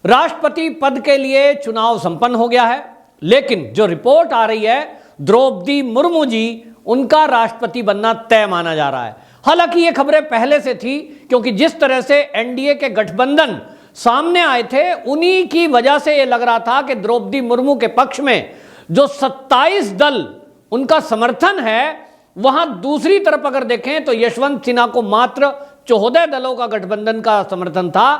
राष्ट्रपति पद के लिए चुनाव संपन्न हो गया है, लेकिन जो रिपोर्ट आ रही है द्रौपदी मुर्मू जी उनका राष्ट्रपति बनना तय माना जा रहा है। हालांकि ये खबरें पहले से थी, क्योंकि जिस तरह से एनडीए के गठबंधन सामने आए थे उन्हीं की वजह से यह लग रहा था कि द्रौपदी मुर्मू के पक्ष में जो 27 दल उनका समर्थन है, वहां दूसरी तरफ अगर देखें तो यशवंत सिन्हा को मात्र 14 दलों का गठबंधन का समर्थन था।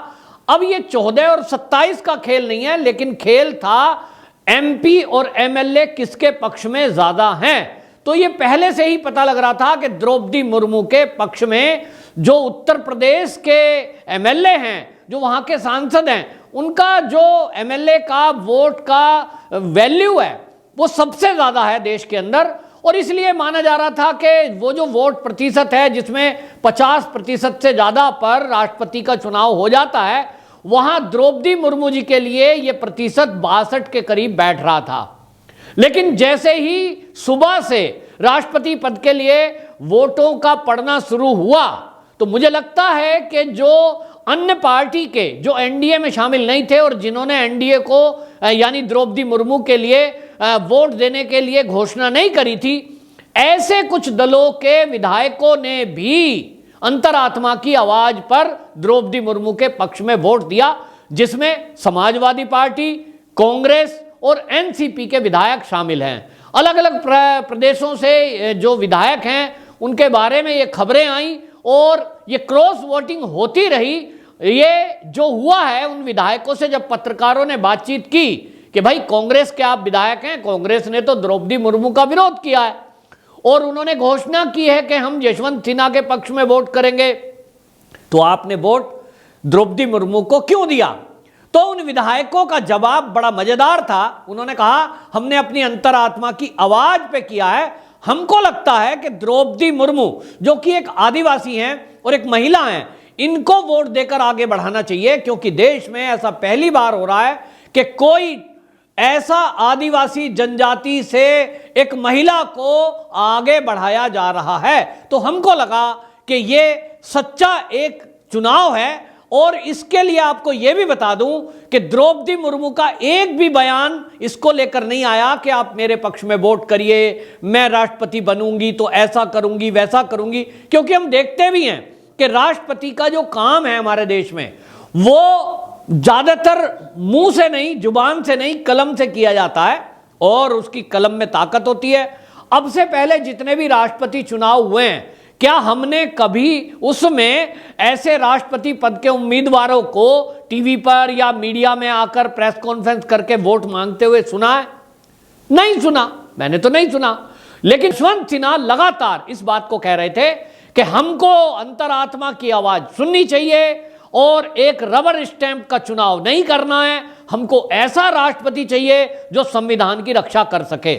अब ये 14 और 27 का खेल नहीं है, लेकिन खेल था एमपी और एमएलए किसके पक्ष में ज्यादा हैं। तो ये पहले से ही पता लग रहा था कि द्रौपदी मुर्मू के पक्ष में जो उत्तर प्रदेश के एमएलए हैं, जो वहां के सांसद हैं, उनका जो एमएलए का वोट का वैल्यू है वो सबसे ज्यादा है देश के अंदर। और इसलिए माना जा रहा था कि वो जो वोट प्रतिशत है, जिसमें 50% से ज्यादा पर राष्ट्रपति का चुनाव हो जाता है, वहां द्रौपदी मुर्मू जी के लिए यह प्रतिशत 62 के करीब बैठ रहा था। लेकिन जैसे ही सुबह से राष्ट्रपति पद के लिए वोटों का पड़ना शुरू हुआ, तो मुझे लगता है कि जो अन्य पार्टी के जो एनडीए में शामिल नहीं थे और जिन्होंने एनडीए को यानी द्रौपदी मुर्मू के लिए वोट देने के लिए घोषणा नहीं करी थी, ऐसे कुछ दलों के विधायकों ने भी अंतरात्मा की आवाज पर द्रौपदी मुर्मू के पक्ष में वोट दिया, जिसमें समाजवादी पार्टी, कांग्रेस और एनसीपी के विधायक शामिल हैं। अलग अलग प्रदेशों से जो विधायक हैं उनके बारे में ये खबरें आई और ये क्रॉस वोटिंग होती रही। ये जो हुआ है, उन विधायकों से जब पत्रकारों ने बातचीत की कि भाई कांग्रेस के आप विधायक हैं, कांग्रेस ने तो द्रौपदी मुर्मू का विरोध किया है और उन्होंने घोषणा की है कि हम यशवंत सिन्हा के पक्ष में वोट करेंगे, तो आपने वोट द्रौपदी मुर्मू को क्यों दिया? तो उन विधायकों का जवाब बड़ा मजेदार था। उन्होंने कहा, हमने अपनी अंतरात्मा की आवाज पे किया है। हमको लगता है कि द्रौपदी मुर्मू जो कि एक आदिवासी हैं और एक महिला हैं, इनको वोट देकर आगे बढ़ाना चाहिए, क्योंकि देश में ऐसा पहली बार हो रहा है कि कोई ऐसा आदिवासी जनजाति से एक महिला को आगे बढ़ाया जा रहा है। तो हमको लगा कि ये सच्चा एक चुनाव है। और इसके लिए आपको यह भी बता दूं कि द्रौपदी मुर्मू का एक भी बयान इसको लेकर नहीं आया कि आप मेरे पक्ष में वोट करिए, मैं राष्ट्रपति बनूंगी तो ऐसा करूंगी वैसा करूंगी। क्योंकि हम देखते भी हैं कि राष्ट्रपति का जो काम है हमारे देश में, वो ज्यादातर मुंह से नहीं, जुबान से नहीं, कलम से किया जाता है और उसकी कलम में ताकत होती है। अब से पहले जितने भी राष्ट्रपति चुनाव हुए हैं, क्या हमने कभी उसमें ऐसे राष्ट्रपति पद के उम्मीदवारों को टीवी पर या मीडिया में आकर प्रेस कॉन्फ्रेंस करके वोट मांगते हुए सुना है? नहीं सुना, मैंने तो नहीं सुना। लेकिन यशवंत सिन्हा लगातार इस बात को कह रहे थे कि हमको अंतरात्मा की आवाज सुननी चाहिए और एक रबर स्टैंप का चुनाव नहीं करना है। हमको ऐसा राष्ट्रपति चाहिए जो संविधान की रक्षा कर सके।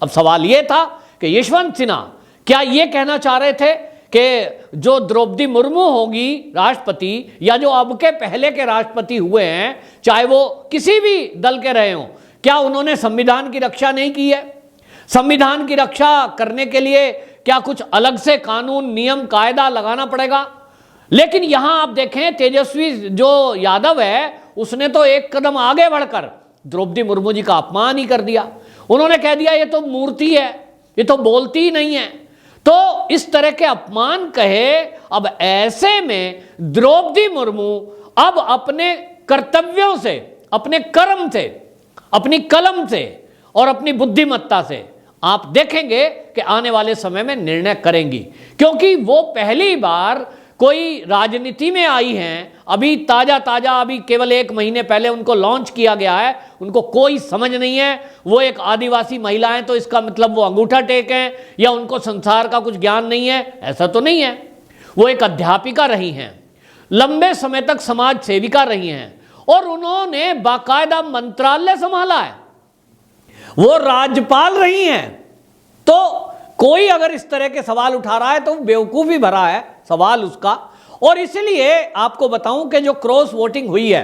अब सवाल यह था कि यशवंत सिन्हा क्या ये कहना चाह रहे थे कि जो द्रौपदी मुर्मू होगी राष्ट्रपति, या जो अब के पहले के राष्ट्रपति हुए हैं, चाहे वो किसी भी दल के रहे हों, क्या उन्होंने संविधान की रक्षा नहीं की है? संविधान की रक्षा करने के लिए क्या कुछ अलग से कानून, नियम, कायदा लगाना पड़ेगा? लेकिन यहां आप देखें, तेजस्वी जो यादव है, उसने तो एक कदम आगे बढ़कर द्रौपदी मुर्मू जी का अपमान ही कर दिया। उन्होंने कह दिया ये तो मूर्ति है, ये तो बोलती ही नहीं है। तो इस तरह के अपमान कहे। अब ऐसे में द्रौपदी मुर्मू अब अपने कर्तव्यों से, अपने कर्म से, अपनी कलम से और अपनी बुद्धिमत्ता से आप देखेंगे कि आने वाले समय में निर्णय करेंगी, क्योंकि वो पहली बार कोई राजनीति में आई हैं। अभी ताजा अभी केवल 1 महीने पहले उनको लॉन्च किया गया है। उनको कोई समझ नहीं है। वो एक आदिवासी महिला है तो इसका मतलब वो अंगूठा टेक हैं या उनको संसार का कुछ ज्ञान नहीं है, ऐसा तो नहीं है। वो एक अध्यापिका रही हैं, लंबे समय तक समाज सेविका रही हैं और उन्होंने बाकायदा मंत्रालय संभाला है, वो राज्यपाल रही हैं। तो कोई अगर इस तरह के सवाल उठा रहा है तो बेवकूफी भरा है सवाल उसका। और इसलिए आपको बताऊं कि जो क्रॉस वोटिंग हुई है,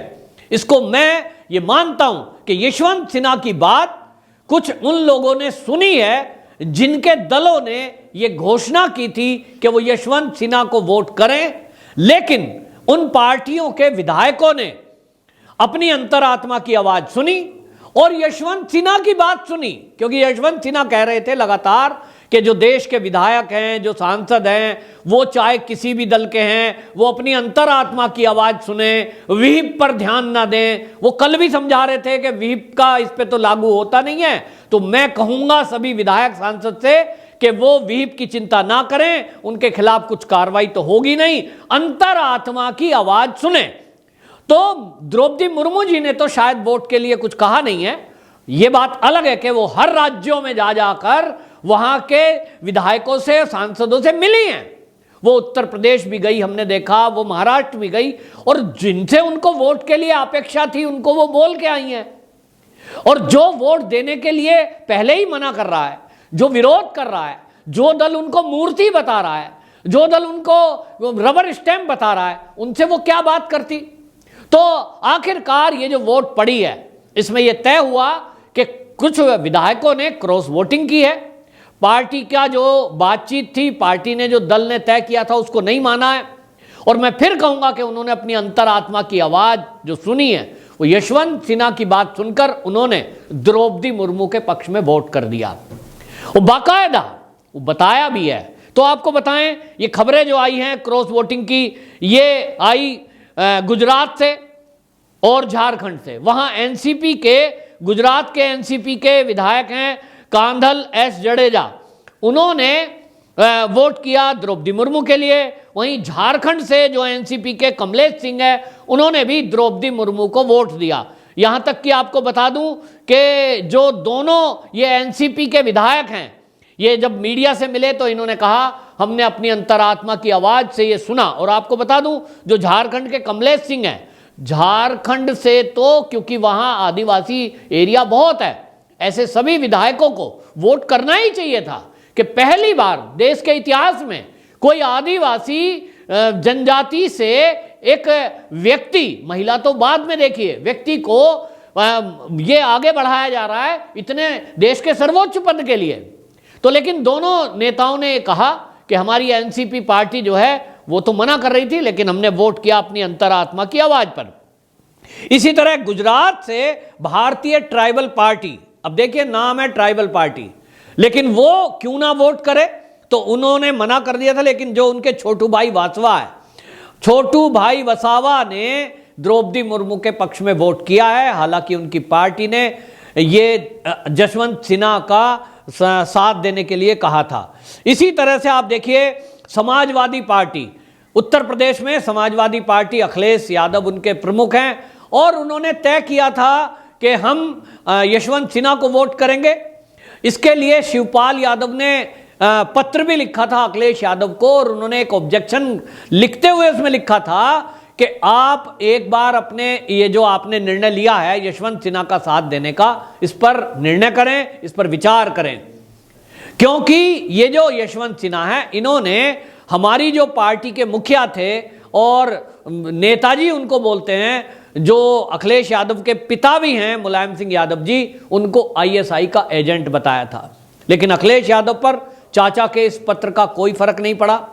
इसको मैं ये मानता हूं कि यशवंत सिन्हा की बात कुछ उन लोगों ने सुनी है जिनके दलों ने ये घोषणा की थी कि वो यशवंत सिन्हा को वोट करें, लेकिन उन पार्टियों के विधायकों ने अपनी अंतरात्मा की आवाज सुनी और यशवंत सिन्हा की बात सुनी, क्योंकि यशवंत सिन्हा कह रहे थे लगातार कि जो देश के विधायक हैं, जो सांसद हैं, वो चाहे किसी भी दल के हैं, वो अपनी अंतरात्मा की आवाज सुने, व्हीप पर ध्यान ना दें। वो कल भी समझा रहे थे कि व्हीप का इस पे तो लागू होता नहीं है, तो मैं कहूंगा सभी विधायक सांसद से कि वो व्हीप की चिंता ना करें, उनके खिलाफ कुछ कार्रवाई तो होगी नहीं, अंतरात्मा की आवाज सुने। तो द्रौपदी मुर्मू जी ने तो शायद वोट के लिए कुछ कहा नहीं है, ये बात अलग है कि वो हर राज्यों में जा जाकर वहां के विधायकों से, सांसदों से मिली हैं। वो उत्तर प्रदेश भी गई, हमने देखा, वो महाराष्ट्र भी गई, और जिनसे उनको वोट के लिए अपेक्षा थी उनको वो बोल के आई हैं। और जो वोट देने के लिए पहले ही मना कर रहा है, जो विरोध कर रहा है, जो दल उनको मूर्ति बता रहा है, जो दल उनको रबर स्टैंप बता रहा है, उनसे वो क्या बात करती। तो आखिरकार ये जो वोट पड़ी है, इसमें यह तय हुआ कि कुछ विधायकों ने क्रॉस वोटिंग की है। पार्टी का जो बातचीत थी, पार्टी ने जो दल ने तय किया था उसको नहीं माना है। और मैं फिर कहूंगा कि उन्होंने अपनी अंतरात्मा की आवाज जो सुनी है, वो यशवंत सिन्हा की बात सुनकर उन्होंने द्रौपदी मुर्मू के पक्ष में वोट कर दिया। वो बाकायदा वो बताया भी है। तो आपको बताएं, ये खबरें जो आई हैं क्रॉस वोटिंग की, ये आई गुजरात से और झारखंड से। वहां एनसीपी के, गुजरात के एनसीपी के विधायक हैं कांधल एस जडेजा, उन्होंने वोट किया द्रौपदी मुर्मू के लिए। वहीं झारखंड से जो एनसीपी के कमलेश सिंह है, उन्होंने भी द्रौपदी मुर्मू को वोट दिया। यहां तक कि आपको बता दूं कि जो दोनों ये एनसीपी के विधायक हैं, ये जब मीडिया से मिले तो इन्होंने कहा हमने अपनी अंतरात्मा की आवाज से ये सुना। और आपको बता दूं, जो झारखंड के कमलेश सिंह हैं, झारखंड से तो क्योंकि वहां आदिवासी एरिया बहुत है, ऐसे सभी विधायकों को वोट करना ही चाहिए था कि पहली बार देश के इतिहास में कोई आदिवासी जनजाति से एक व्यक्ति, महिला तो बाद में देखिए, व्यक्ति को ये आगे बढ़ाया जा रहा है इतने देश के सर्वोच्च पद के लिए। तो लेकिन दोनों नेताओं ने कहा कि हमारी एनसीपी पार्टी जो है वो तो मना कर रही थी, लेकिन हमने वोट किया अपनी अंतरात्मा की आवाज पर। इसी तरह गुजरात से भारतीय ट्राइबल पार्टी, अब देखिए नाम है ट्राइबल पार्टी, लेकिन वो क्यों ना वोट करे, तो उन्होंने मना कर दिया था। लेकिन जो उनके छोटू भाई वासवा है, छोटू भाई वसावा ने द्रौपदी मुर्मू के पक्ष में वोट किया है। हालांकि उनकी पार्टी ने ये यशवंत सिन्हा का साथ देने के लिए कहा था। इसी तरह से आप देखिए समाजवादी पार्टी, उत्तर प्रदेश में समाजवादी पार्टी, अखिलेश यादव उनके प्रमुख हैं, और उन्होंने तय किया था कि हम यशवंत सिन्हा को वोट करेंगे। इसके लिए शिवपाल यादव ने पत्र भी लिखा था अखिलेश यादव को, और उन्होंने एक ऑब्जेक्शन लिखते हुए उसमें लिखा था कि आप एक बार अपने ये जो आपने निर्णय लिया है यशवंत सिन्हा का साथ देने का, इस पर निर्णय करें, इस पर विचार करें। क्योंकि ये जो यशवंत सिन्हा है, इन्होंने हमारी जो पार्टी के मुखिया थे और नेताजी उनको बोलते हैं, जो अखिलेश यादव के पिता भी हैं मुलायम सिंह यादव जी, उनको आईएसआई का एजेंट बताया था। लेकिन अखिलेश यादव पर चाचा के इस पत्र का कोई फर्क नहीं पड़ा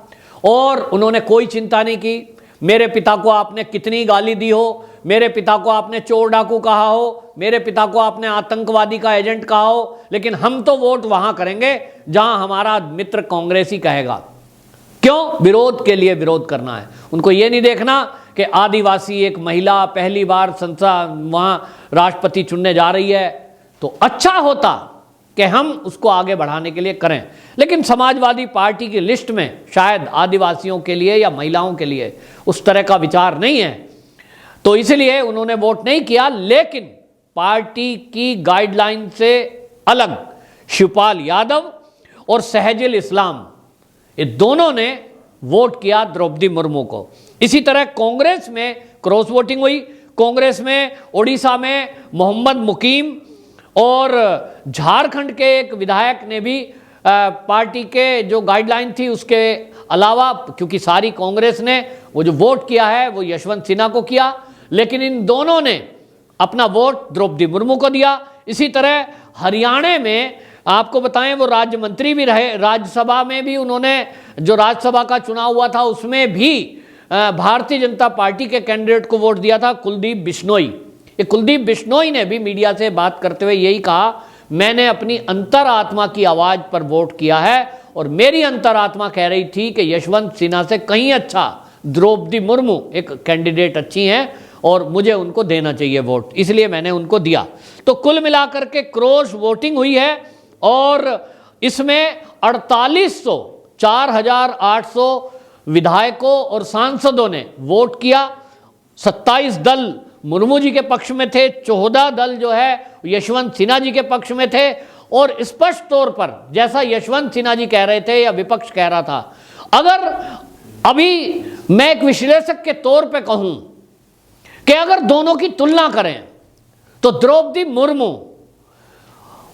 और उन्होंने कोई चिंता नहीं की। मेरे पिता को आपने कितनी गाली दी हो, मेरे पिता को आपने चोर डाकू कहा हो, मेरे पिता को आपने आतंकवादी का एजेंट कहा हो, लेकिन हम तो वोट वहां करेंगे जहां हमारा मित्र कांग्रेसी कहेगा। क्यों? विरोध के लिए विरोध करना है। उनको ये नहीं देखना कि आदिवासी एक महिला पहली बार संसद वहां राष्ट्रपति चुनने जा रही है, तो अच्छा होता कि हम उसको आगे बढ़ाने के लिए करें। लेकिन समाजवादी पार्टी की लिस्ट में शायद आदिवासियों के लिए या महिलाओं के लिए उस तरह का विचार नहीं है, तो इसलिए उन्होंने वोट नहीं किया। लेकिन पार्टी की गाइडलाइन से अलग शिवपाल यादव और सहजिल इस्लाम, ये दोनों ने वोट किया द्रौपदी मुर्मू को। इसी तरह कांग्रेस में क्रॉस वोटिंग हुई। कांग्रेस में उड़ीसा में मोहम्मद मुकीम और झारखंड के एक विधायक ने भी पार्टी के जो गाइडलाइन थी उसके अलावा, क्योंकि सारी कांग्रेस ने वो जो वोट किया है वो यशवंत सिन्हा को किया, लेकिन इन दोनों ने अपना वोट द्रौपदी मुर्मू को दिया। इसी तरह हरियाणा में आपको बताएं वो राज्य मंत्री भी रहे, राज्यसभा में भी उन्होंने, जो राज्यसभा का चुनाव हुआ था उसमें भी भारतीय जनता पार्टी के कैंडिडेट को वोट दिया था, कुलदीप बिश्नोई। ये कुलदीप बिश्नोई ने भी मीडिया से बात करते हुए यही कहा, मैंने अपनी अंतरात्मा की आवाज पर वोट किया है और मेरी अंतरात्मा कह रही थी कि यशवंत सिन्हा से कहीं अच्छा द्रौपदी मुर्मू एक कैंडिडेट अच्छी हैं और मुझे उनको देना चाहिए वोट, इसलिए मैंने उनको दिया। तो कुल मिलाकर के क्रॉस वोटिंग हुई है और इसमें 4,800 विधायकों और सांसदों ने वोट किया। 27 दल मुर्मू जी के पक्ष में थे, 14 दल जो है यशवंत सिन्हा जी के पक्ष में थे। और स्पष्ट तौर पर जैसा यशवंत सिन्हा जी कह रहे थे या विपक्ष कह रहा था, अगर अभी मैं एक विश्लेषक के तौर पे कहूं कि अगर दोनों की तुलना करें तो द्रौपदी मुर्मू,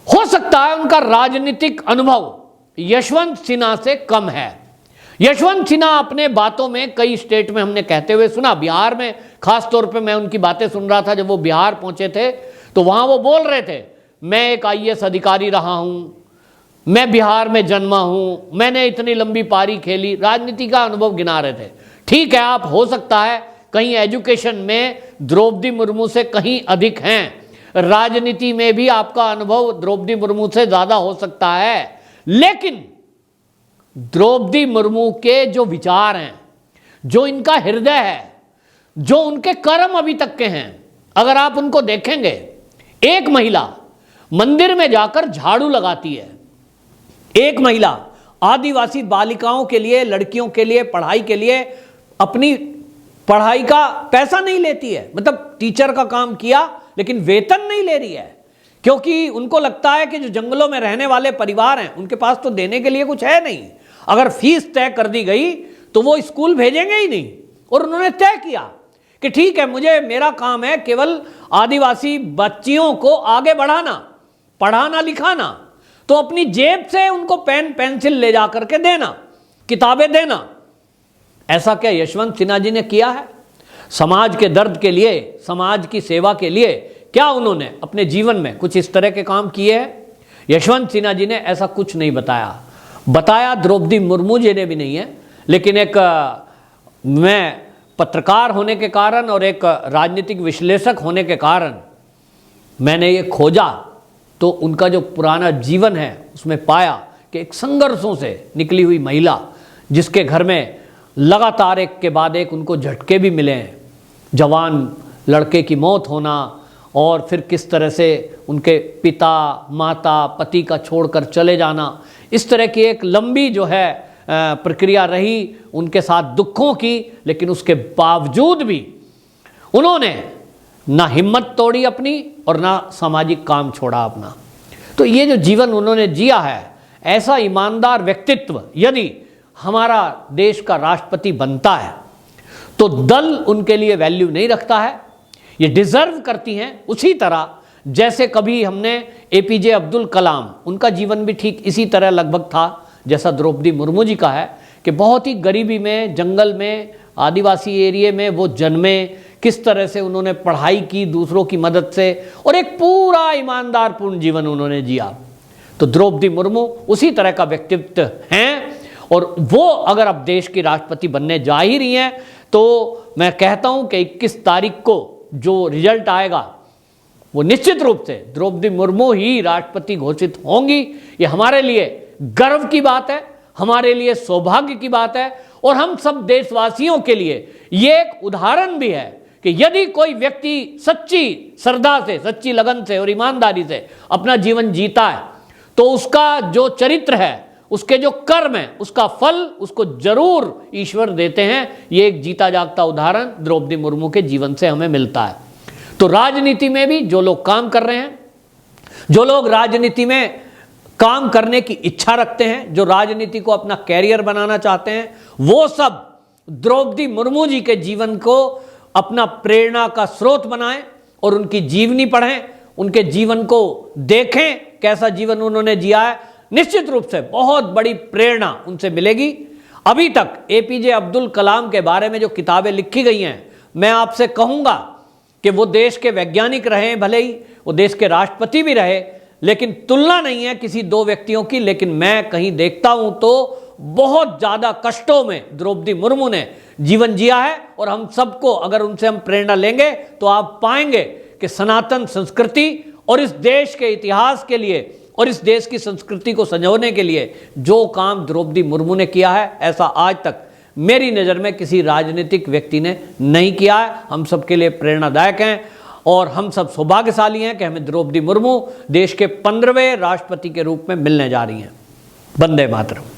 हो सकता है उनका राजनीतिक अनुभव यशवंत सिन्हा से कम है। यशवंत सिन्हा अपने बातों में कई स्टेट में हमने कहते हुए सुना, बिहार में खास तौर पे मैं उनकी बातें सुन रहा था, जब वो बिहार पहुंचे थे तो वहां वो बोल रहे थे, मैं एक IAS अधिकारी रहा हूं, मैं बिहार में जन्मा हूं, मैंने इतनी लंबी पारी खेली, राजनीति का अनुभव गिना रहे थे। ठीक है, आप हो सकता है कहीं एजुकेशन में द्रौपदी मुर्मू से कहीं अधिक हैं, राजनीति में भी आपका अनुभव द्रौपदी मुर्मू से ज्यादा हो सकता है, लेकिन द्रौपदी मुर्मू के जो विचार हैं, जो इनका हृदय है, जो उनके कर्म अभी तक के हैं, अगर आप उनको देखेंगे, एक महिला मंदिर में जाकर झाड़ू लगाती है, एक महिला आदिवासी बालिकाओं के लिए, लड़कियों के लिए, पढ़ाई के लिए अपनी पढ़ाई का पैसा नहीं लेती है, मतलब टीचर का काम किया लेकिन वेतन नहीं ले रही है, क्योंकि उनको लगता है कि जो जंगलों में रहने वाले परिवार हैं उनके पास तो देने के लिए कुछ है नहीं, अगर फीस तय कर दी गई तो वो स्कूल भेजेंगे ही नहीं। और उन्होंने तय किया कि ठीक है, मुझे, मेरा काम है केवल आदिवासी बच्चियों को आगे बढ़ाना, पढ़ाना लिखाना, तो अपनी जेब से उनको पेन पेंसिल ले जा करके देना, किताबें देना। ऐसा क्या यशवंत सिन्हा जी ने किया है? समाज के दर्द के लिए, समाज की सेवा के लिए क्या उन्होंने अपने जीवन में कुछ इस तरह के काम किए हैं? यशवंत सिन्हा जी ने ऐसा कुछ नहीं बताया द्रौपदी मुर्मू जी ने भी नहीं है। लेकिन एक मैं पत्रकार होने के कारण और एक राजनीतिक विश्लेषक होने के कारण मैंने ये खोजा, तो उनका जो पुराना जीवन है उसमें पाया कि एक संघर्षों से निकली हुई महिला, जिसके घर में लगातार एक के बाद एक उनको झटके भी मिले हैं, जवान लड़के की मौत होना और फिर किस तरह से उनके पिता, माता, पति का छोड़कर चले जाना, इस तरह की एक लंबी जो है प्रक्रिया रही उनके साथ दुखों की। लेकिन उसके बावजूद भी उन्होंने ना हिम्मत तोड़ी अपनी और ना सामाजिक काम छोड़ा अपना। तो ये जो जीवन उन्होंने जिया है, ऐसा ईमानदार व्यक्तित्व यदि हमारा देश का राष्ट्रपति बनता है तो दल उनके लिए वैल्यू नहीं रखता है, ये डिजर्व करती हैं। उसी तरह जैसे कभी हमने APJ अब्दुल कलाम, उनका जीवन भी ठीक इसी तरह लगभग था जैसा द्रौपदी मुर्मू जी का है, कि बहुत ही गरीबी में, जंगल में, आदिवासी एरिया में वो जन्मे, किस तरह से उन्होंने पढ़ाई की दूसरों की मदद से, और एक पूरा ईमानदार पूर्ण जीवन उन्होंने जिया। तो द्रौपदी मुर्मू उसी तरह का व्यक्तित्व हैं और वो अगर अब देश की राष्ट्रपति बनने जा ही रही हैं तो मैं कहता हूं कि 21 तारीख को जो रिजल्ट आएगा वो निश्चित रूप से द्रौपदी मुर्मू ही राष्ट्रपति घोषित होंगी। ये हमारे लिए गर्व की बात है, हमारे लिए सौभाग्य की बात है और हम सब देशवासियों के लिए ये एक उदाहरण भी है कि यदि कोई व्यक्ति सच्ची श्रद्धा से, सच्ची लगन से और ईमानदारी से अपना जीवन जीता है तो उसका जो चरित्र है, उसके जो कर्म है, उसका फल उसको जरूर ईश्वर देते हैं। ये एक जीता जागता उदाहरण द्रौपदी मुर्मू के जीवन से हमें मिलता है। तो राजनीति में भी जो लोग काम कर रहे हैं, जो लोग राजनीति में काम करने की इच्छा रखते हैं, जो राजनीति को अपना कैरियर बनाना चाहते हैं, वो सब द्रौपदी मुर्मू जी के जीवन को अपना प्रेरणा का स्रोत बनाएं और उनकी जीवनी पढ़ें, उनके जीवन को देखें, कैसा जीवन उन्होंने जिया है। निश्चित रूप से बहुत बड़ी प्रेरणा उनसे मिलेगी। अभी तक APJ अब्दुल कलाम के बारे में जो किताबें लिखी गई हैं, मैं आपसे कहूंगा कि वो देश के वैज्ञानिक रहे, भले ही वो देश के राष्ट्रपति भी रहे, लेकिन तुलना नहीं है किसी दो व्यक्तियों की। लेकिन मैं कहीं देखता हूं तो बहुत ज्यादा कष्टों में द्रौपदी मुर्मू ने जीवन जिया है और हम सबको, अगर उनसे हम प्रेरणा लेंगे तो आप पाएंगे कि सनातन संस्कृति और इस देश के इतिहास के लिए और इस देश की संस्कृति को संजोने के लिए जो काम द्रौपदी मुर्मू ने किया है, ऐसा आज तक मेरी नज़र में किसी राजनीतिक व्यक्ति ने नहीं किया है। हम सबके लिए प्रेरणादायक हैं और हम सब सौभाग्यशाली हैं कि हमें द्रौपदी मुर्मू देश के 15वें राष्ट्रपति के रूप में मिलने जा रही हैं। वंदे मातरम।